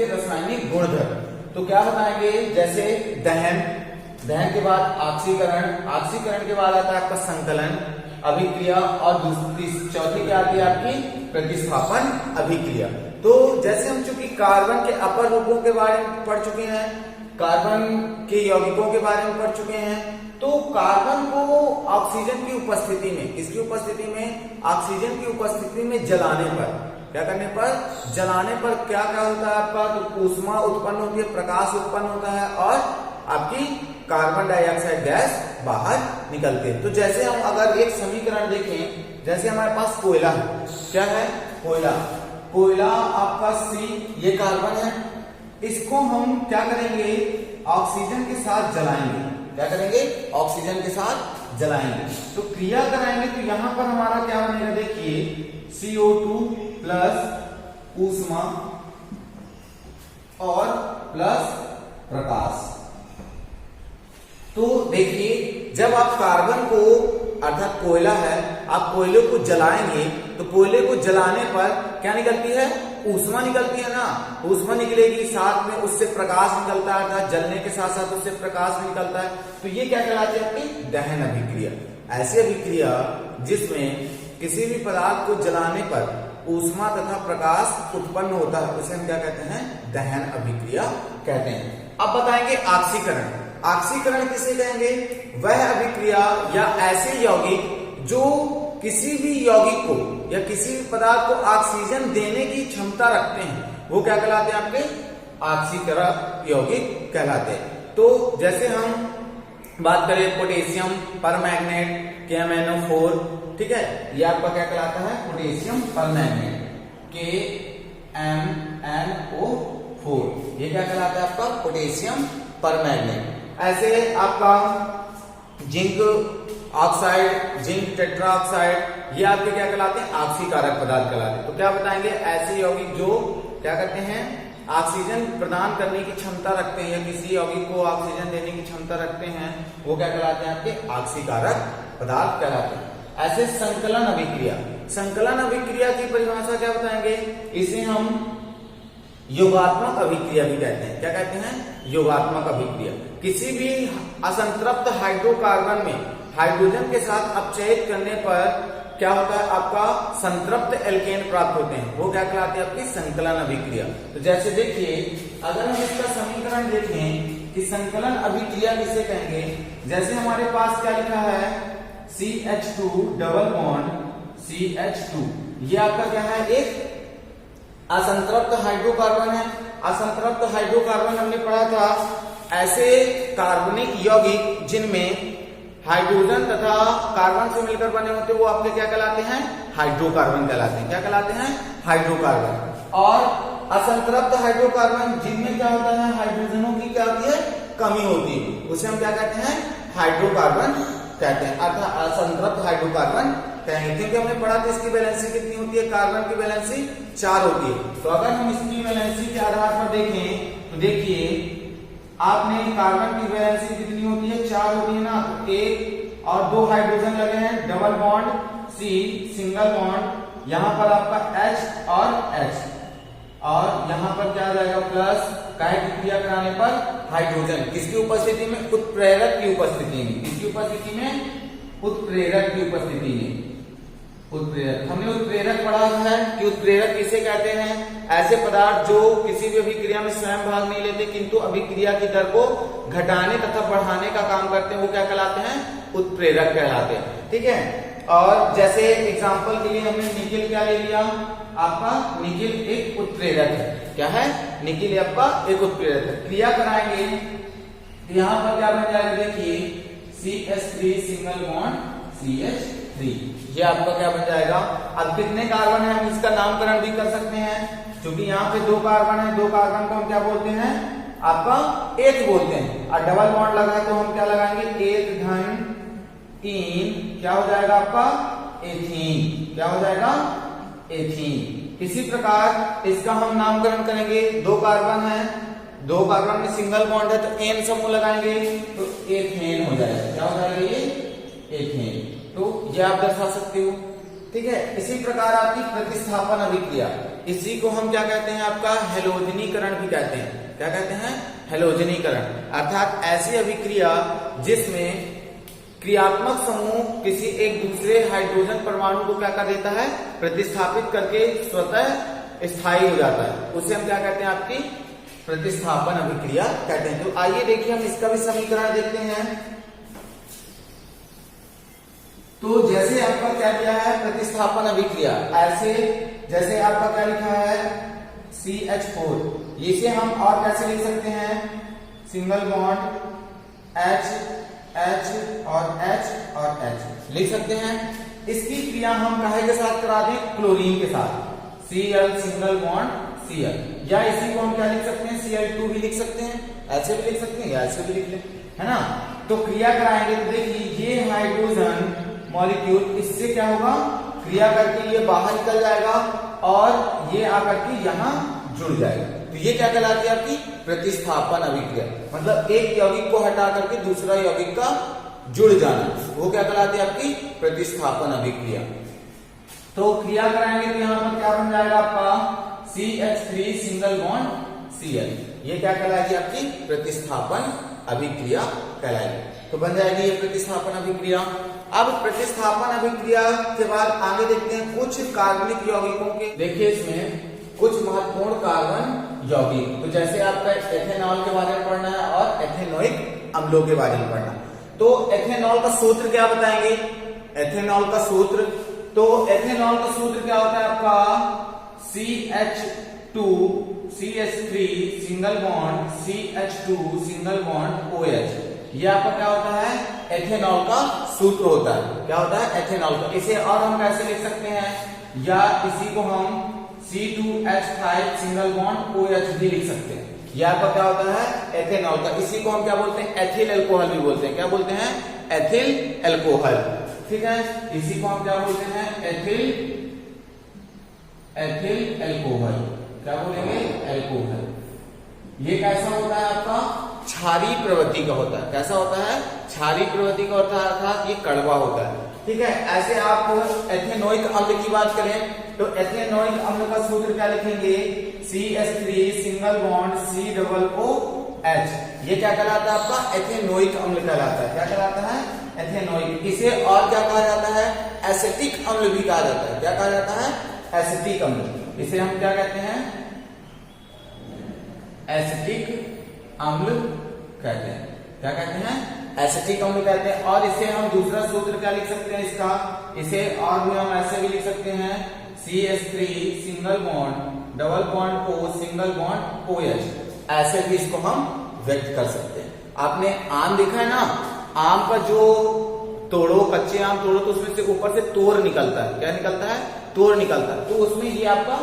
के रासायनिक गुणधर्म। तो क्या बताएंगे, जैसे दहन, दहन के बाद ऑक्सीकरण, ऑक्सीकरण के बाद आता है आपका संकलन अभिक्रिया, और दूसरी चौथी क्या आती है आपकी प्रतिस्थापन अभिक्रिया। तो जैसे हम चूंकि कार्बन के अपर रूपों के बारे में पढ़ चुके हैं, कार्बन के यौगिकों के बारे में पढ़ चुके हैं, तो कार्बन को ऑक्सीजन की उपस्थिति में, किसकी उपस्थिति में, ऑक्सीजन की उपस्थिति में जलाने पर, क्या करने पर, जलाने पर क्या क्या होता है आपका, तो ऊष्मा उत्पन्न होती है, प्रकाश उत्पन्न होता है और आपकी कार्बन डाइऑक्साइड गैस बाहर निकलती है। तो जैसे हम अगर एक समीकरण देखें, जैसे हमारे पास कोयला है, क्या है, कोयला, कोयला आपका C, ये कार्बन है, इसको हम क्या करेंगे, ऑक्सीजन के साथ जलाएंगे, क्या करेंगे, ऑक्सीजन के साथ जलाएंगे, तो क्रिया कराएंगे। तो यहां पर हमारा क्या बनेगा, देखिए CO2 प्लस ऊष्मा और प्लस प्रकाश। तो देखिए जब आप कार्बन को, अर्थात कोयला है, आप कोयले को जलाएंगे तो कोयले को जलाने पर क्या निकलती है, ऊष्मा निकलती है ना, ऊष्मा निकलेगी, साथ में उससे प्रकाश निकलता है, अर्थात जलने के साथ साथ उससे प्रकाश निकलता है। तो ये क्या कहलाती है आपकी दहन अभिक्रिया। ऐसी अभिक्रिया जिसमें किसी भी पदार्थ को जलाने पर ऊष्मा तथा प्रकाश उत्पन्न होता है, उसे हम क्या कहते हैं, दहन अभिक्रिया कहते हैं। अब बताएंगे ऑक्सीकरण। ऑक्सीकरण किसे कहेंगे, वह अभिक्रिया या ऐसे यौगिक जो किसी भी यौगिक को या किसी भी पदार्थ को ऑक्सीजन देने की क्षमता रखते हैं, वो क्या कहलाते हैं, आपके ऑक्सीकरण यौगिक कहलाते हैं। तो जैसे हम बात करें पोटेशियम परमैंगनेट KMnO4, ठीक है, ये आपका क्या कहलाता है, पोटेशियम परमैंगनेट KMnO4, ये क्या कहलाता है आपका पोटेशियम परमैंगनेट। ऐसे आपका zinc oxide, zinc tetra oxide, ये आपके क्या कहलाते हैं, ऑक्सीकारक पदार्थ कहलाते हैं। तो क्या बताएंगे, ऐसे यौगिक जो क्या करते हैं, ऑक्सीजन प्रदान करने की क्षमता रखते हैं या किसी यौगिक को ऑक्सीजन देने की क्षमता रखते हैं, वो क्या कहलाते हैं, आपके ऑक्सीकारक पदार्थ कहलाते हैं। ऐसे संकलन अभिक्रिया, संकलन अभिक्रिया की परिभाषा क्या बताएंगे, इसे हम योगात्मक अभिक्रिया भी कहते हैं। क्या कहते हैं, योगात्मक अभिक्रिया। किसी भी असंतृप्त हाइड्रोकार्बन में हाइड्रोजन के साथ अपचयित करने पर क्या होता है, आपका संतृप्त एल्केन प्राप्त होते हैं, वो क्या कहलाते हैं, आपकी संकलन अभिक्रिया। तो जैसे देखिए अगर हम इसका समीकरण देखें कि संकलन अभिक्रिया किसे कहेंगे, जैसे हमारे पास क्या लिखा है, CH2 डबल बॉन्ड CH2, ये आपका क्या है, एक असंतृप्त हाइड्रोकार्बन है। असंतृप्त हाइड्रोकार्बन हमने पढ़ा था ऐसे कार्बनिक यौगिक जिनमें हाइड्रोजन तथा कार्बन से मिलकर बने होते हैं, वो आपके क्या कहलाते हैं, हाइड्रोकार्बन कहलाते हैं। क्या कहलाते हैं, हाइड्रोकार्बन। और असंतृप्त हाइड्रोकार्बन जिनमें क्या होता है, हाइड्रोजनों की क्या होती है, कमी होती है, उसे हम क्या कहते हैं, हाइड्रोकार्बन कहते हैं, अर्थात असंतृप्त हाइड्रोकार्बन कहेंगे। क्योंकि हमने पढ़ा था इसकी वैलेंसी कितनी होती है, कार्बन की वैलेंसी 4 होती है। तो अगर हम इसकी वैलेंसी के आधार पर देखें तो देखिए आपने कार्बन की वैलेंसी कितनी होती है, 4 होती है ना, तो 1 और 2 हाइड्रोजन लगे हैं, double bond C, single bond, यहां पर आपका H और H, और यहां पर क्या आ जाएगा, प्लस, काहे की क्रिया कराने पर हाइड्रोजन किसकी उपस्थिति में, उत्प्रेरक की उपस्थिति में, किसकी उपस्थिति में, उत्प्रेरक की उपस्थिति में। उत्प्रेरक, हमने उत्प्रेरक पढ़ा है कि उत्प्रेरक किसे कहते हैं, ऐसे पदार्थ जो किसी भी अभिक्रिया में स्वयं भाग नहीं लेते किंतु अभिक्रिया की दर को घटाने तथा बढ़ाने का काम करते हैं, वो क्या कहलाते हैं, उत्प्रेरक कहलाते हैं। ठीक है, और जैसे एग्जांपल के लिए हमने निकिल क्या ले लिया, आपका निकिल एक उत्प्रेरक है। क्या है, निकिल आपका एक उत्प्रेरक है। क्रिया कराएंगे तो यहां पर क्या बन जाएगा, देखिए CH3 सिंगल बॉन्ड CH3, ये आपका क्या बन जाएगा। अब कितने कार्बन है, हम इसका नामकरण भी कर सकते हैं, क्योंकि यहाँ पे 2 कार्बन है, 2 कार्बन को हम क्या बोलते हैं, आपका एथ बोलते हैं, और डबल बॉन्ड लगा है तो हम क्या लगाएंगे, एथ धन इन, क्या हो जाएगा आपका, एथीन, क्या हो जाएगा, एथीन। इसी प्रकार इसका हम नामकरण करेंगे, 2 कार्बन है, 2 कार्बन में सिंगल बॉन्ड है तो एन समूह लगाएंगे तो एथेन हो जाएगा। क्या हो जाएगा, ये एथेन। तो ये आप दर्शा सकते हो। ठीक है, इसी प्रकार आपकी प्रतिस्थापन अभिक्रिया, इसी को हम क्या कहते हैं, आपका हैलोजनीकरण भी कहते हैं। क्या कहते हैं, हैलोजनीकरण। अर्थात ऐसी अभिक्रिया जिसमें क्रियात्मक समूह किसी एक दूसरे हाइड्रोजन परमाणु को क्या कर देता है, प्रतिस्थापित करके स्वतः स्थायी हो जाता है, उसे हम क्या कहते हैं, आपकी प्रतिस्थापन अभिक्रिया कहते हैं। तो आइए देखिए हम इसका भी समीकरण देखते हैं। तो जैसे आपका क्या दिया है, प्रतिस्थापन अभिक्रिया, ऐसे जैसे आपका क्या लिखा है CH4, इसे हम और कैसे लिख सकते हैं, सिंगल बॉन्ड H H और H और H लिख सकते हैं। इसकी क्रिया हम काहे के साथ करा दें, क्लोरीन के साथ, Cl सिंगल बॉन्ड Cl, या इसी को हम क्या लिख सकते हैं, Cl2 भी लिख सकते हैं, ऐसे भी लिख सकते हैं या ऐसे भी लिख लें, है ना। तो क्रिया कराएंगे तो देखिए ये हाइड्रोजन मॉलिक्यूल इससे क्या होगा, क्रिया करके ये बाहर निकल जाएगा और ये आकर के यहां जुड़ जाएगा। तो ये क्या कहलाती है, आपकी प्रतिस्थापन अभिक्रिया। मतलब एक यौगिक को हटा करके दूसरा यौगिक का जुड़ जाना, वो क्या कहलाती है, आपकी प्रतिस्थापन अभिक्रिया। तो क्रिया कराएंगे तो यहां पर क्या बन जाएगा आपका CH3 सिंगल बॉन्ड Cl, ये क्या कहलाएगी, आपकी प्रतिस्थापन अभिक्रिया कहलाएगी। तो बन जाएगी ये प्रतिस्थापन अभिक्रिया। अब प्रतिस्थापन अभिक्रिया के बाद आगे देखते हैं कुछ कार्बनिक यौगिकों के। देखिए इसमें कुछ महत्वपूर्ण कार्बन यौगिक, तो जैसे आपका एथेनॉल के बारे में पढ़ना है और एथेनोइक अम्लों के बारे में पढ़ना। तो एथेनॉल का सूत्र क्या बताएंगे, एथेनॉल का सूत्र, तो एथेनॉल का सूत्र क्या होता है आपका CH2 CH3 single bond CH2 single bond OH, ये आपका क्या होता है, एथेनॉल का सूत्र होता है। क्या होता है, एथेनॉल का। इसे और हम कैसे लिख सकते हैं, या इसी को हम C2H5 सिंगल बॉन्ड OH भी लिख सकते हैं। यह आपका क्या होता है, एथेनॉल का। इसी को हम क्या बोलते हैं, एथिल अल्कोहल भी बोलते हैं। क्या बोलते हैं, एथिल अल्कोहल, ठीक है। इसी को हम क्या बोलते हैं, एथिल अल्कोहल, क्या बोलेंगे, अल्कोहल। ये कैसा होता है, आपका क्षारीय प्रवृत्ति का होता है। कैसा होता है, क्षारीय प्रवृत्ति का होता है, अर्थात ये कड़वा होता है, ठीक है। ऐसे आप एथेनोइक अम्ल की बात करें तो एथेनोइक अम्ल का सूत्र क्या लिखेंगे, CH3 सिंगल बॉन्ड COOH, ये क्या कहलाता है, आपका एथेनोइक अम्ल कहलाता है। क्या कहलाता है, एथेनोइक। इसे और क्या कहा जाता है, एसिटिक अम्ल भी कहा जाता है। क्या कहा जाता है, एसिटिक अम्ल। इसे हम क्या कहते हैं, एसिटिक अम्ल कहते हैं। क्या कहते हैं, एसिटिक अम्ल कहते हैं। और इसे हम दूसरा सूत्र क्या लिख सकते हैं इसका, इसे और भी हम ऐसे भी लिख सकते हैं CH3 single bond double bond O single bond OH, ऐसे भी इसको हम व्यक्त कर सकते हैं। आपने आम देखा है ना, आम का जो तोड़ो, कच्चे आम तोड़ो तो उसमें से ऊपर से तोड़ निकलता है। क्या निकलता है, तोड़ निकलता है। तो उसमें ये आपका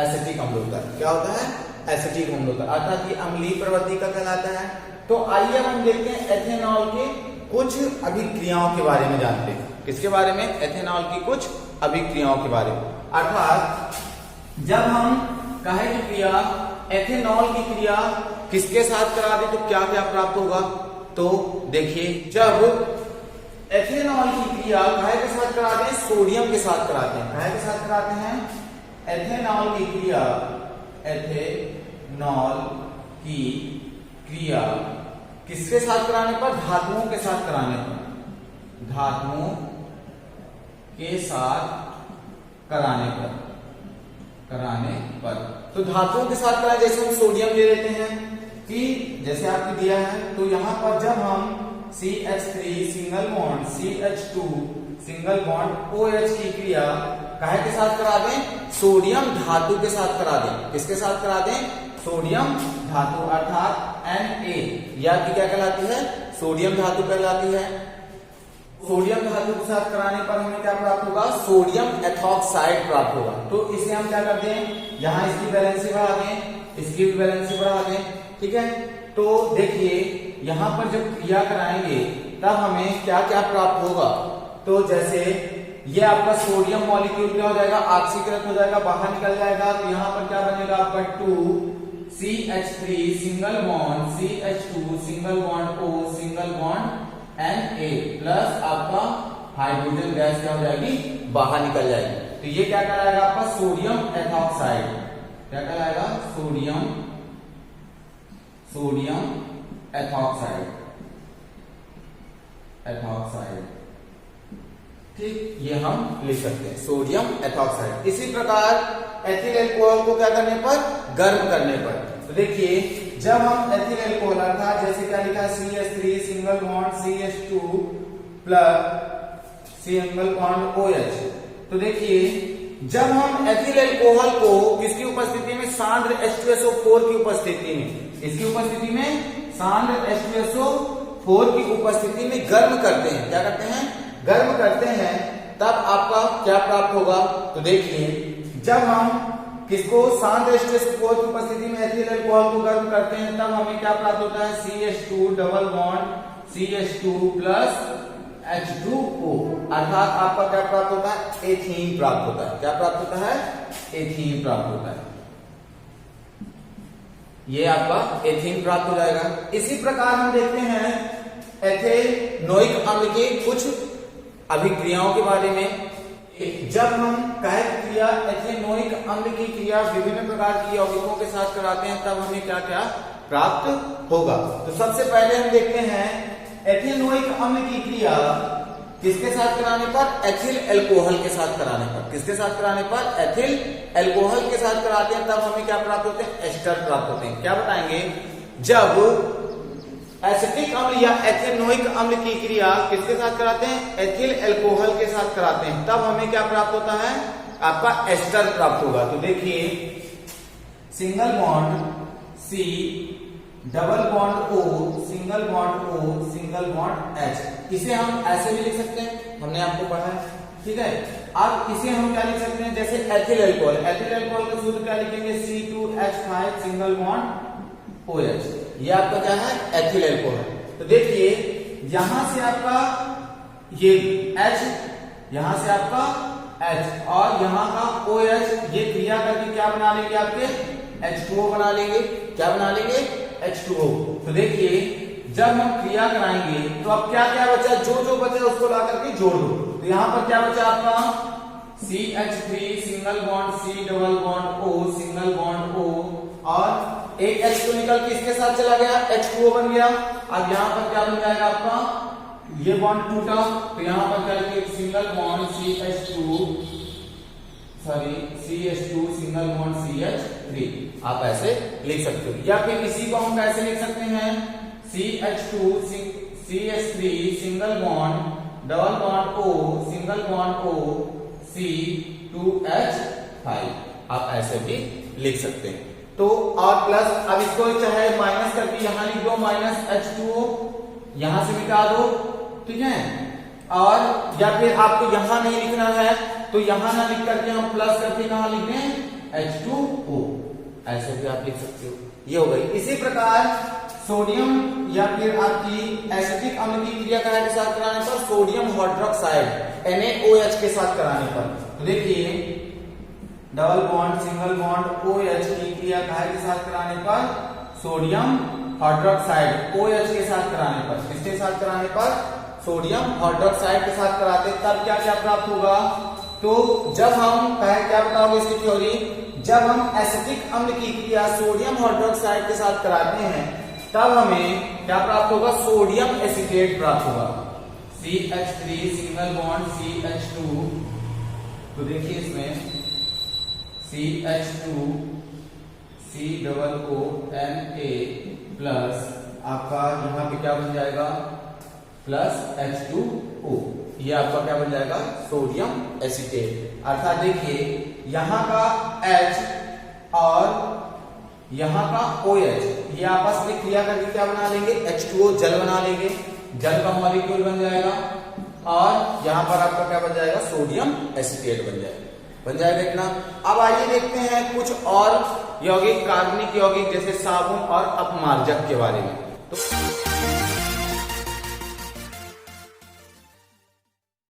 एसिटिक अम्ल होता है। क्या होता है, एसिटिक अम्ल होता है, अर्थात ये अम्लीय प्रवृत्ति का कहलाता है। तो आइए हम देखते हैं एथेनॉल के कुछ अभिक्रियाओं के बारे में जानते हैं। किसके बारे में, एथेनॉल की कुछ अभिक्रियाओं के बारे में। अर्थात जब हम कहे कि क्रिया एथेनॉल की क्रिया किसके साथ करा दे तो क्या क्या प्राप्त होगा। तो देखिए, जब एथेनॉल की क्रिया कहे के साथ कराते हैं, सोडियम के साथ कराते हैं। कहे के साथ कराते हैं, एथेनॉल की क्रिया, एथेनॉल की क्रिया किसके साथ कराने पर, धातुओं के साथ कराने पर, धातुओं के साथ कराने पर। तो धातुओं के साथ कराए, जैसे हम सोडियम ले लेते हैं कि जैसे आपने दिया है, तो यहां पर जब हम CH3 single bond CH2 single bond OH की क्रिया काहे के साथ करा दें, सोडियम धातु के साथ करा दें। किसके साथ करा दें, सोडियम धातु, अर्थात Na, या की क्या कहलाती है, सोडियम धातु कहलाती है। सोडियम धातु के साथ कराने पर हमें क्या प्राप्त होगा, सोडियम एथॉक्साइड प्राप्त होगा। तो इसे हम क्या करते हैं, यहां इसकी वैलेंसी बढ़ा दें, इसकी भी वैलेंसी बढ़ा दें, ठीक है। तो देखिए यहां पर जब क्रिया कराएंगे तब हमें क्या क्या प्राप्त होगा। तो जैसे ये आपका सोडियम मॉलिक्यूल क्या हो जाएगा, ऑक्सीकृत हो जाएगा, बाहर निकल जाएगा। तो यहां पर क्या बनेगा आपका 2CH3 single bond CH2 single bond O single bond Na plus आपका हाइड्रोजन गैस क्या हो जाएगी, बाहर निकल जाएगी। तो ये क्या कहलाएगा आपका सोडियम एथॉक्साइड। क्या कहलाएगा? Sodium ethoxide. ठीक, ये हम लिख सकते हैं सोडियम एथॉक्साइड। इसी प्रकार एथिल एल्कोहल को क्या करने पर? गर्म करने पर। तो देखिए जब हम एथिल एल्कोहल अर्थात जैसे क्या लिखा है CH3 single bond CH2 plus single bond OH। तो देखिए जब हम एथिल एल्कोहल को किसकी उपस्थिति में? सांद्र H2SO4 की उपस्थिति में, इसकी उपस्थिति में सांद्र H2SO4 की उपस्थिति में गर्म करते हैं। क्या करते हैं? गर्म करते हैं। तब आपका क्या प्राप्त होगा? तो देखिए जब हम किसको? सांद्र H2SO4 की उपस्थिति में एथिल एल्कोहल को गर्म करते हैं तब हमें क्या प्राप्त होता है? CH2 double bond CH2 plus H2O अर्थात आपका क्या प्राप्त होता है? एथीन प्राप्त होता है। क्या प्राप्त होता है? एथीन प्राप्त होता है। ये आपका एथीन प्राप्त हो जाएगा। इसी प्रकार हम देखते हैं एथेनोइक अम्ल के कुछ अभिक्रियाओं के बारे में। जब हम कह क्रिया एथेनोइक अम्ल की क्रिया विभिन्न प्रकार की यौगिकों के साथ कराते हैं तब हमें क्या क्या प्राप्त होगा? तो सबसे पहले हम देखते हैं एथेनोइक अम्ल की क्रिया किसके साथ कराने पर? एथिल एल्कोहल के साथ कराने पर। किसके साथ कराने पर? एथिल एल्कोहल के साथ कराते हैं तब हमें क्या प्राप्त होते हैं? एस्टर प्राप्त होते हैं। क्या बताएंगे? जब एसिटिक अम्ल या एथेनोइक अम्ल की क्रिया किसके साथ कराते हैं? एथिल एल्कोहल के साथ कराते हैं तब हमें क्या प्राप्त होता है? आपका एस्टर प्राप्त होगा। तो देखिए single bond C double bond O single bond O single bond H। इसे हम ऐसे भी लिख सकते हैं, हमने आपको पढ़ा है। ठीक है, अब इसे हम क्या लिख सकते हैं? जैसे एथिल एल्कोहल, एथिल एल्कोहल का सूत्र क्या लिखेंगे? C2H5 single bond OH। ये आपका क्या है? Ethyl alcohol. तो देखिए यहां से आपका ये H, यहां से आपका H और यहां का OH, ये क्रिया करके क्या बना लेंगे? आपके H2O बना लेंगे। क्या बना लेंगे? H2O। तो देखिए जब हम क्रिया कराएंगे तो अब क्या क्या बचा? जो बचा उसको ला करके जोड़ दो। तो यहां पर क्या बचा आपका? CH3 single bond C double bond O single bond O और एक H तो निकल के इसके साथ चला गया, H2O बन गया। अब यहां पर क्या बन जाएगा आपका? ये बॉन्ड टूटा तो यहां पर क्या? Single bond CH2 single bond CH3। आप ऐसे लिख सकते हो। या फिर इसी को हम कैसे लिख सकते हैं? CH2 CH3 single bond double bond O single bond O C2H5। आप ऐसे भी लिख सकते हैं। तो और प्लस, अब इसको चाहे माइनस करके यहां लिख दो -H2O, यहां से मिटा दो। ठीक है, और या फिर आपको यहां नहीं लिखना है तो यहां ना लिख करके हम प्लस करके कहां लिख दें? H2O। ऐसे भी आप लिख सकते हो। ये हो गई। इसी प्रकार सोडियम या फिर आपकी एसिटिक अम्ल की क्रिया के साथ कराने पर सोडियम हाइड्रोक्साइड NaOH के साथ कराने पर, तो देखिए double bond single bond OH की क्रिया के साथ कराने पर सोडियम हाइड्रोक्साइड OH के साथ कराने पर, किसके साथ कराने पर? सोडियम हाइड्रोक्साइड के साथ कराते तब क्या क्या प्राप्त होगा? तो जब हम क्या बताओगे इसकी थ्योरी? जब हम एसिटिक अम्ल की क्रिया सोडियम हाइड्रोक्साइड के साथ कराते हैं तब हमें क्या प्राप्त होगा? सोडियम एसीटेट प्राप्त होगा। CH3 single bond CH2। तो देखिए इसमें CH2 C double O Na plus आपका यहां पे क्या बन जाएगा? Plus H2O। ये आपका क्या बन जाएगा? Sodium acetate. अर्थात देखिए यहां का H और यहां का OH ये आपस में क्रिया करके क्या बना लेंगे? H2O जल बना लेंगे, जल का मॉलिक्यूल बन जाएगा और यहां पर आपका क्या बन जाएगा? सोडियम एसीटेट बन जाएगा इतना। अब आइए देखते हैं कुछ और यौगिक, कार्बनिक यौगिक जैसे साबुन और अपमार्जक के बारे में। तो